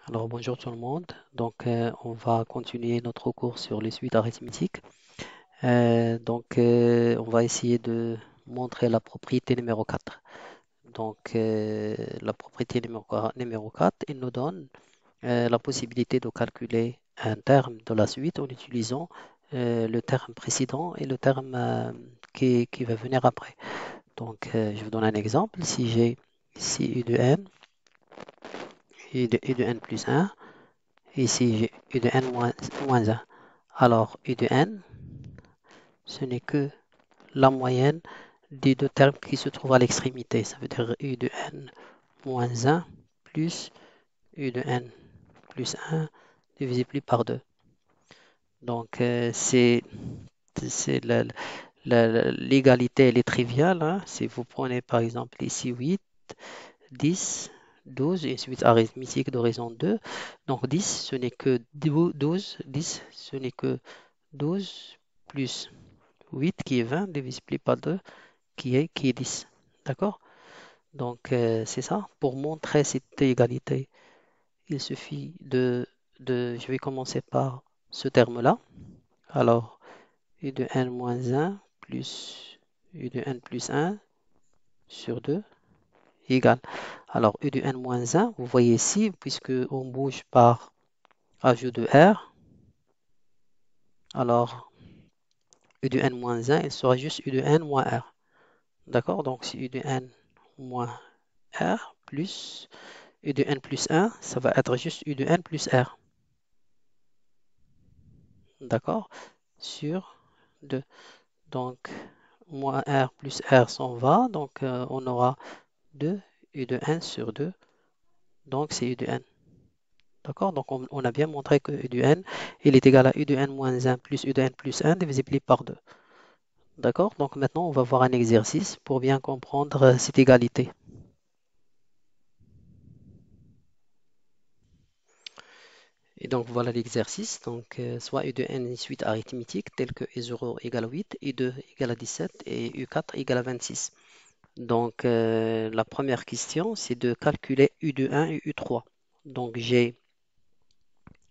Alors bonjour tout le monde. On va continuer notre cours sur les suites arithmétiques. On va essayer de montrer la propriété numéro 4. La propriété numéro 4, il nous donne la possibilité de calculer un terme de la suite en utilisant le terme précédent et le terme qui va venir après. Je vous donne un exemple. Si j'ai ici u de n, u de n plus 1. Ici, j'ai u de n moins 1. Alors, u de n, ce n'est que la moyenne des deux termes qui se trouvent à l'extrémité. Ça veut dire u de n moins 1 plus u de n plus 1 divisé par 2. C'est l'égalité, elle est triviale, hein. Si vous prenez par exemple ici 8, 10, 12, et suite arithmétique de raison 2. Donc 10, ce n'est que 12. 10, ce n'est que 12 plus 8 qui est 20 divisé par 2 qui est 10. D'accord? C'est ça. Pour montrer cette égalité, il suffit je vais commencer par ce terme-là. Alors, u de n moins 1 plus u de n plus 1 sur 2 égale. Alors, u de n moins 1, vous voyez ici, puisque on bouge par ajout de r, alors u de n moins 1, il sera juste u de n moins r. D'accord? Donc, c'est u de n moins r plus u de n plus 1, ça va être juste u de n plus r. D'accord? Sur 2. Donc, moins r plus r s'en va. On aura 2 u de n sur 2. Donc, c'est u de n. D'accord? On a bien montré que u de n, il est égal à u de n moins 1 plus u de n plus 1 divisé par 2. D'accord? Donc, maintenant, on va voir un exercice pour bien comprendre cette égalité. Et donc voilà l'exercice. Soit u de n une suite arithmétique telle que u0 égale 8, u2 égale à 17 et u4 égale à 26. La première question, c'est de calculer u de 1 et u3. Donc j'ai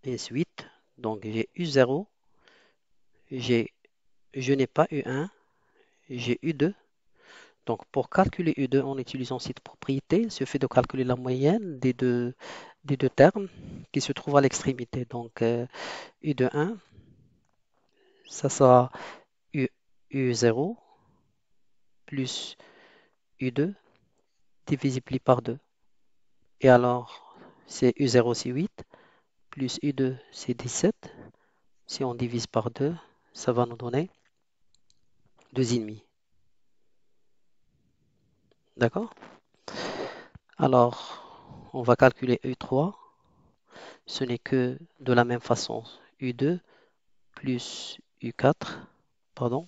une suite. Donc j'ai u0, je n'ai pas u1, j'ai u2. Donc pour calculer u2 en utilisant cette propriété, il suffit de calculer la moyenne des deux termes qui se trouvent à l'extrémité. U de 1, ça sera U, U0 plus U2 divisé par 2. Et alors, c'est U0 c'est 8, plus U2 c'est 17. Si on divise par 2, ça va nous donner 2,5. D'accord? Alors, on va calculer U3. Ce n'est que de la même façon. U2 plus U4, pardon.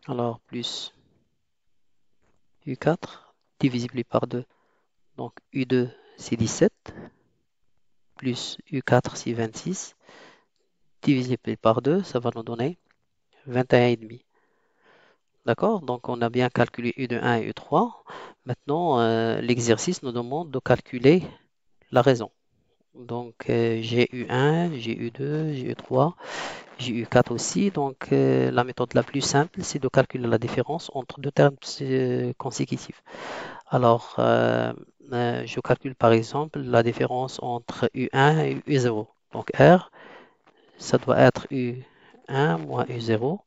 Alors, plus U4 divisé par 2. Donc, U2 c'est 17. Plus U4 c'est 26, divisé par 2, ça va nous donner 21,5. D'accord? Donc on a bien calculé U de 1 et U3. Maintenant, l'exercice nous demande de calculer la raison. J'ai U1, j'ai U2, j'ai U3, j'ai U4 aussi. La méthode la plus simple, c'est de calculer la différence entre deux termes consécutifs. Alors, je calcule par exemple la différence entre U1 et U0. Donc R, ça doit être U1 moins U0.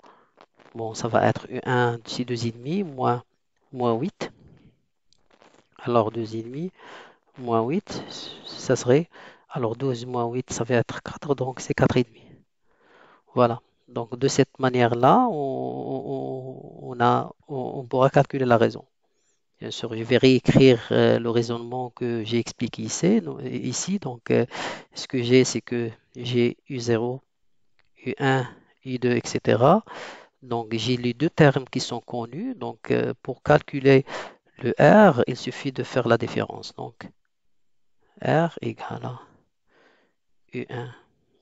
Bon, ça va être U1 c'est 2,5 moins 8. Alors 2,5 moins 8, ça serait. Alors 12 moins 8, ça va être 4, donc c'est 4,5. Voilà. Donc de cette manière-là, on pourra calculer la raison. Bien sûr, je vais réécrire le raisonnement que j'ai expliqué ici. Ce que j'ai, c'est que j'ai U0, U1, U2, etc. Donc, j'ai les deux termes qui sont connus. Pour calculer le R, il suffit de faire la différence. Donc, R égale à U1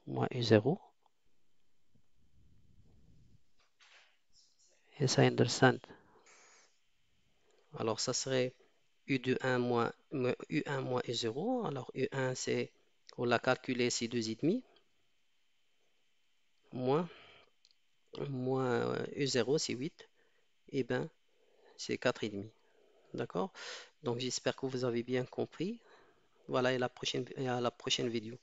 moins U0. Yes, I understand. Alors, ça serait U de 1 moins, U1 moins U0. Alors U1, c'est, on l'a calculé, c'est 2,5. Moins, moins U0, c'est 8. Et ben, c'est 4,5. D'accord? Donc j'espère que vous avez bien compris. Voilà, et à la prochaine vidéo.